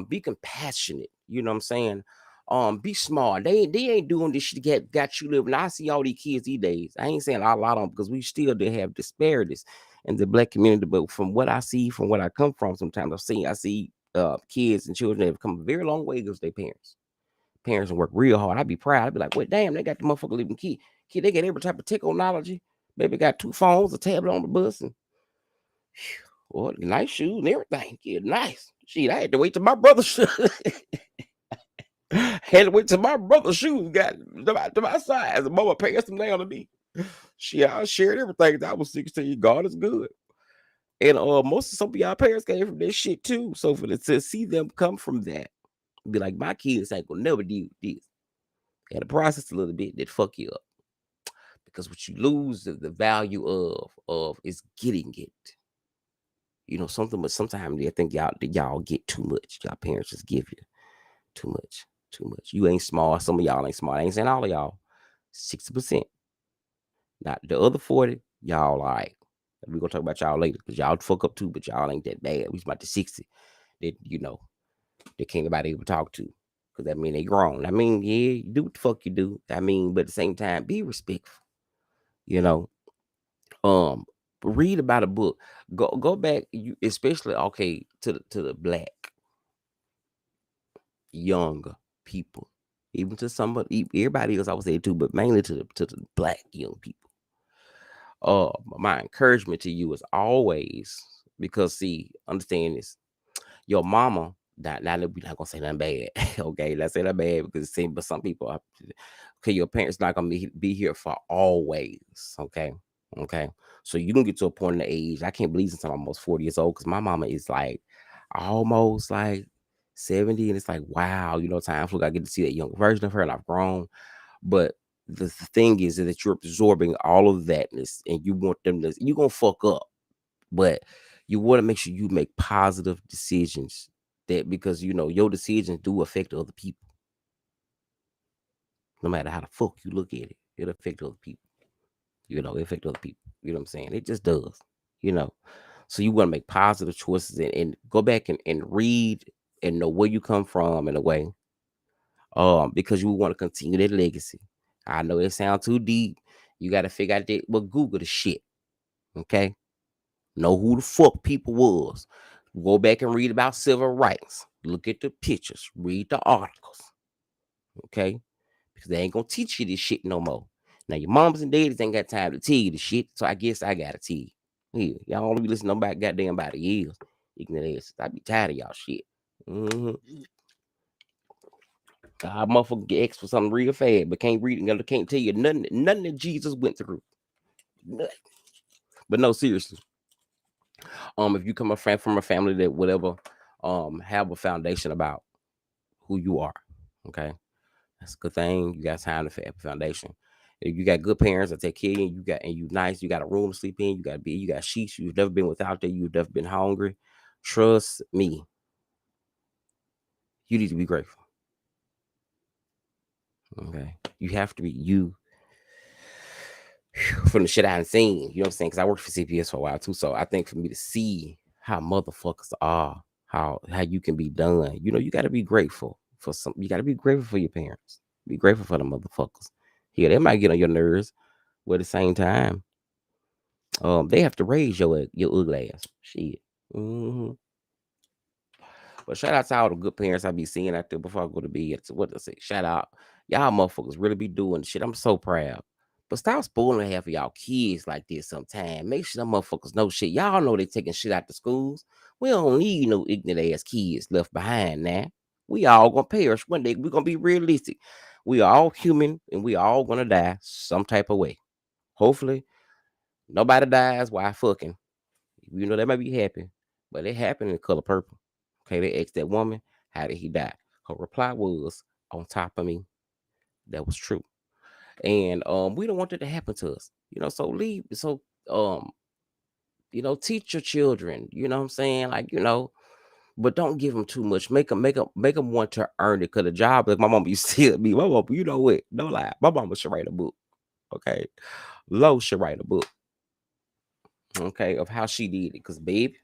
be compassionate. You know what I'm saying? Be smart. They ain't doing this shit to got you living. I see all these kids these days. I ain't saying a lot of them because we still do have disparities in the black community. But from what I see, from what I come from, sometimes I see kids and children that have come a very long way against their parents and work real hard. I'd be proud. I'd be like, well, damn, they got the motherfucker living kid, they got every type of technology. Baby got 2 phones, a tablet on the bus, and nice shoes and everything. Kid, nice. Shit, I had to wait till my brother's had to wait till my brother's shoes got to my size. And mama passed them down to me. Shit, I shared everything. I was 16. God is good. And most of some of y'all parents came from this shit too. So to see them come from that, be like, my kids ain't gonna never do this. And the process a little bit that fuck you up. Because what you lose the value of is getting it. Something, but sometimes I think y'all get too much. Y'all parents just give you too much. Too much. You ain't smart. Some of y'all ain't smart. I ain't saying all of y'all. 60%. Not the other 40, y'all all right. We're gonna talk about y'all later because y'all fuck up too, but y'all ain't that bad. We about the 60 that that can't nobody ever talk to. Because that mean they grown. I mean, yeah, you do what the fuck you do. I mean, but at the same time, be respectful. You know, um, read about a book. Go back, you especially to the black younger people, even to everybody else I would say too, but mainly to the black young people. My encouragement to you is always because see, understand this. Your mama, now we're not gonna say nothing bad. Okay, let's say that bad because but some people are okay, your parents not gonna be here for always. Okay. So you can get to a point in the age. I can't believe since I'm almost 40 years old because my mama is like almost like 70, and it's like wow, time flew. I get to see that young version of her, and I've grown. But the thing is that you're absorbing all of thatness, and you want them to. You're gonna fuck up, but you want to make sure you make positive decisions that because your decisions do affect other people. No matter how the fuck you look at it, it affect other people. It affect other people. You know what I'm saying? It just does. You know. So you want to make positive choices and go back and read and know where you come from in a way. Because you want to continue that legacy. I know it sounds too deep. You got to figure out that, but Google the shit. Okay. Know who the fuck people was. Go back and read about civil rights. Look at the pictures. Read the articles. Okay? Because they ain't gonna teach you this shit no more. Now your moms and daddies ain't got time to tell you the shit. So I guess I gotta tell you. Yeah, y'all only be listening about goddamn about a year. Ignorant ass. I be tired of y'all shit. God motherfucker get X for something real fast, but can't read it, can't tell you nothing that Jesus went through. Nothing. But no, seriously. If you come from a family that whatever have a foundation about who you are, okay, that's a good thing. You got time to have a foundation. If you got good parents that take care of you, you nice, you got a room to sleep in, you got sheets, you've never been without there, you've never been hungry. Trust me, you need to be grateful. Okay, you have to be you. From the shit I ain't seen, you know what I'm saying? Because I worked for CPS for a while too, so I think for me to see how motherfuckers are, how you can be done, you got to be grateful for some. You got to be grateful for your parents. Be grateful for the motherfuckers. Yeah, they might get on your nerves, but at the same time, they have to raise your ugly ass. Shit. hmm But shout out to all the good parents I be seeing out there before I go to bed. So what to say? Shout out. Y'all motherfuckers really be doing shit. I'm so proud. But stop spoiling half of y'all kids like this sometime. Make sure them motherfuckers know shit. Y'all know they taking shit out the schools. We don't need no ignorant ass kids left behind now. We all gonna perish one day. We gonna be realistic. We are all human and we all gonna die some type of way. Hopefully, nobody dies while fucking. You know, they might be happy, but it happened in color purple. Okay, they asked that woman, how did he die? Her reply was, on top of me. That was true. And we don't want that to happen to us. You know, so um, teach your children, you know what I'm saying? Like, but don't give them too much. Make them want to earn it. Cause the job, like my mama used to tell me, my mama, you know what? No lie. My mama should write a book. Okay. Lo should write a book. Okay, of how she did it. Cause babe,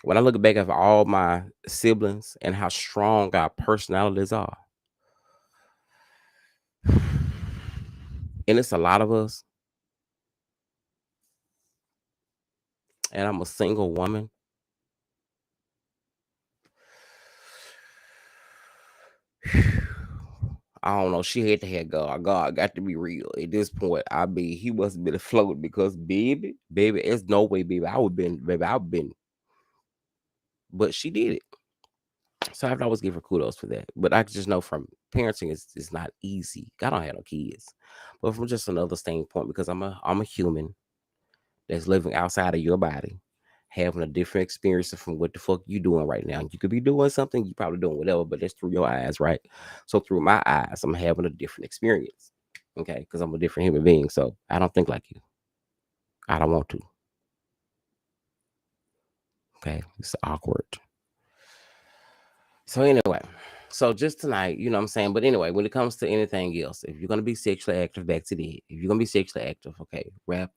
when I look back at all my siblings and how strong our personalities are, and it's a lot of us, and I'm a single woman. I don't know. She had to have God. God got to be real. At this point, he must have been afloat because baby, it's no way, baby. I've been, but she did it. So I have to always give her kudos for that. But I just know from parenting, it's not easy. I don't have no kids, but from just another standpoint, because I'm a human that's living outside of your body, having a different experience from what the fuck you doing right now. You could be doing something, you probably doing whatever, but that's through your eyes, right? So through my eyes, I'm having a different experience. Okay, because I'm a different human being. So I don't think like you. I don't want to. Okay. It's awkward. So anyway, so just tonight, you know what I'm saying? But anyway, when it comes to anything else, if you're gonna be sexually active, back to the if you're gonna be sexually active, okay, wrap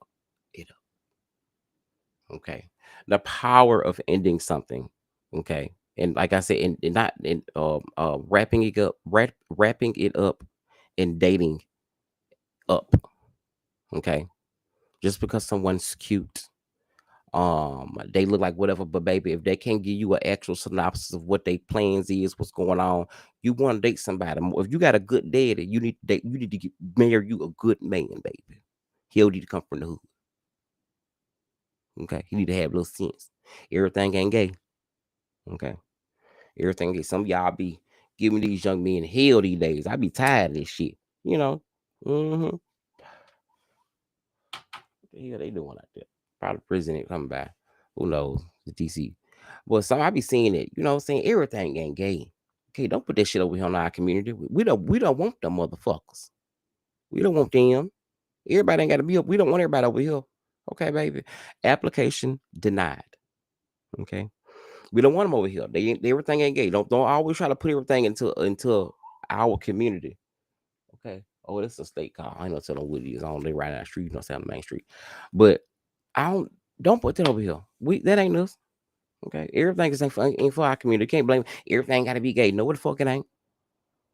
it up. Okay. The power of ending something. Okay. And like I said, and not in wrapping it up and dating up. Okay. Just because someone's cute, they look like whatever, but baby, if they can't give you an actual synopsis of what their plans is, what's going on, you want to date somebody. If you got a good daddy, you need to marry you a good man, baby. He'll need to come from the hood. Okay. He need to have a little sense. Everything ain't gay. Okay. Everything gay. Some of y'all be giving these young men hell these days. I be tired of this shit. You know. What the hell they doing out there? Probably president coming by. Who knows? The DC. But some I be seeing it, you know what I'm saying? Everything ain't gay. Okay, don't put that shit over here on our community. We don't want them motherfuckers. We don't want them. Everybody ain't gotta be up. We don't want everybody over here. Okay, baby. Application denied. Okay. We don't want them over here. Everything ain't gay. Don't always try to put everything into our community. Okay. Oh, this is a state car. I ain't no telling what it is. I don't live right down the street, you know, on the main street. But I don't put that over here. That ain't us. Okay. Everything is ain't for our community. Can't blame everything gotta be gay. No, what the fuck it ain't.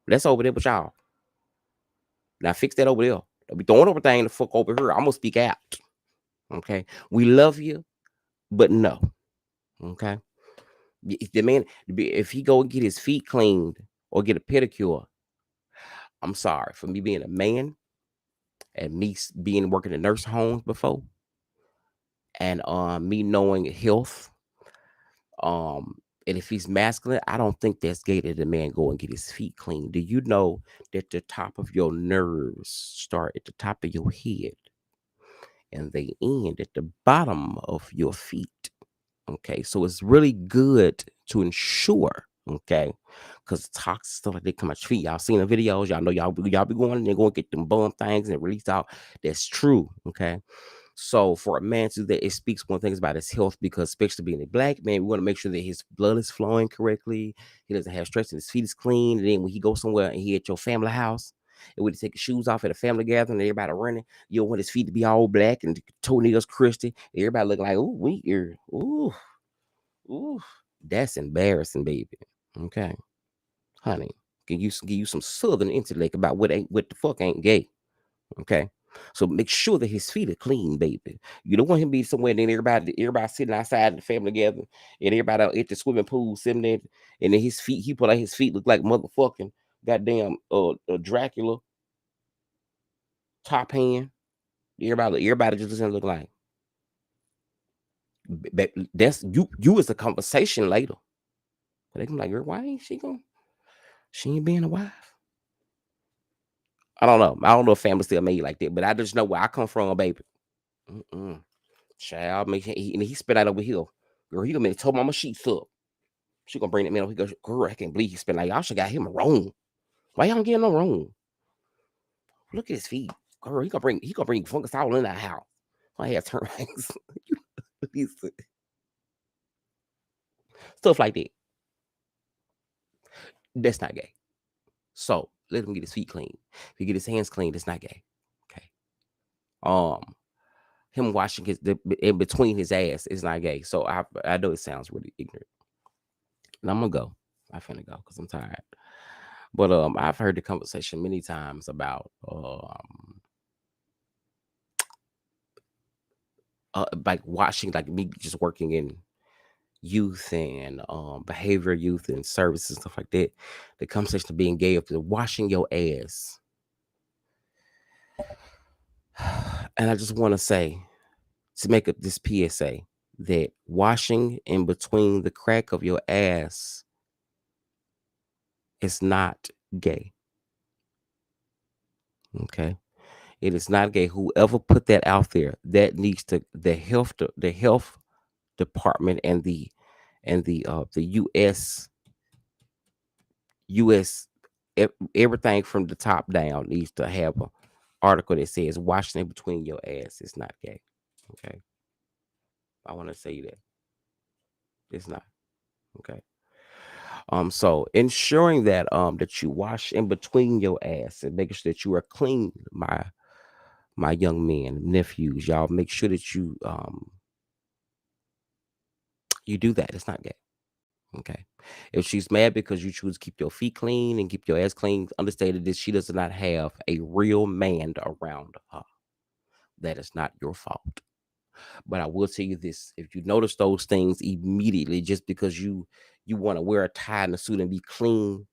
That's over there with y'all. Now fix that over there. Don't be throwing everything the fuck over here. I'm gonna speak out. Okay. We love you, but no. Okay. If the man, if he go and get his feet cleaned or get a pedicure, I'm sorry for me being a man and me being working in nurse homes before, and me knowing health. And if he's masculine, I don't think that's gay that the man go and get his feet clean. Do you know that the top of your nerves start at the top of your head and they end at the bottom of your feet? Okay, so it's really good to ensure, okay, because toxic stuff like they come at your feet. Y'all seen the videos, y'all know y'all be going in there, going to get them bum things and release out. That's true, okay. So for a man to that, it speaks one thing about his health, because especially being a black man, we want to make sure that his blood is flowing correctly. He doesn't have stress and his feet is clean. And then when he goes somewhere and he at your family house, and when he take his shoes off at a family gathering and everybody running, you don't want his feet to be all black and toenails crusty. Everybody looking like, ooh, we here. Ooh. Ooh. That's embarrassing, baby. Okay, honey, give you some southern intellect about what the fuck ain't gay. Okay. So make sure that his feet are clean, baby. You don't want him to be somewhere and then everybody sitting outside the family together and everybody out at the swimming pool sitting there and then he put out his feet look like motherfucking goddamn Dracula top hand. Everybody just doesn't look like that's you as a conversation later. But they can be like, why ain't she going? She ain't being a wife. I don't know. I don't know if family still made like that, but I just know where I come from, baby. Mm-mm. Child, he spit out over here. Girl, he gonna told mama sheets up. She gonna bring that man. He goes, girl, I can't believe he spit like y'all should got him a room. Why y'all don't get no room? Look at his feet. Girl, he gonna bring fungus all in that house. I had termites. Stuff like that. That's not gay. So let him get his feet clean. If he get his hands clean, that's not gay. Okay. Him washing in between his ass is not gay. So I know it sounds really ignorant. And I'm gonna go. I finna go because I'm tired. But I've heard the conversation many times about like watching, like me just working in youth and behavior youth and services and stuff like that. The conversation of being gay, of washing your ass. And I just want to say, to make up this PSA, that washing in between the crack of your ass is not gay. Okay. It is not gay. Whoever put that out there, that needs to the health department and the US everything from the top down needs to have an article that says washing in between your ass is not gay. Okay. I want to say that it's not. Okay. So ensuring that that you wash in between your ass and making sure that you are clean, my young men, nephews, y'all make sure that you do that. It's not gay. Okay. If she's mad because you choose to keep your feet clean and keep your ass clean, understand that she does not have a real man around her. That is not your fault. But I will tell you this: if you notice those things immediately, just because you want to wear a tie and a suit and be clean,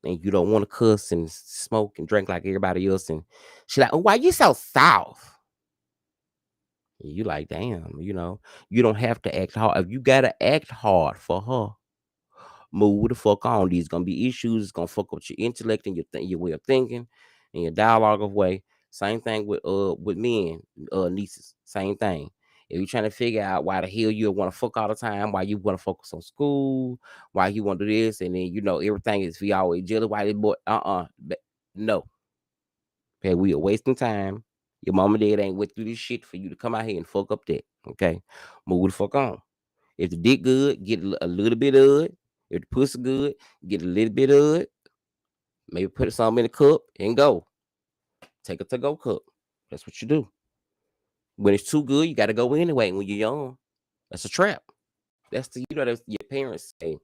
and you don't want to cuss and smoke and drink like everybody else, and she's like, "Oh, why you so soft?" You like, damn, you don't have to act hard. If you gotta act hard for her, move the fuck on. These gonna be issues. It's gonna fuck up your intellect and your way of thinking and your dialogue of way. Same thing with men, nieces. Same thing. If you're trying to figure out why the hell you want to fuck all the time, why you want to focus on school, why you want to do this, and then everything is we always jealous. Why this boy? No. Okay, we are wasting time. Your mom and dad ain't went through this shit for you to come out here and fuck up that. Okay, move the fuck on. If the dick good, get a little bit of it. If the pussy good, get a little bit of it. Maybe put some in a cup and go. Take a to-go cup. That's what you do. When it's too good, you got to go anyway when you're young. That's a trap. That's that's your parents say.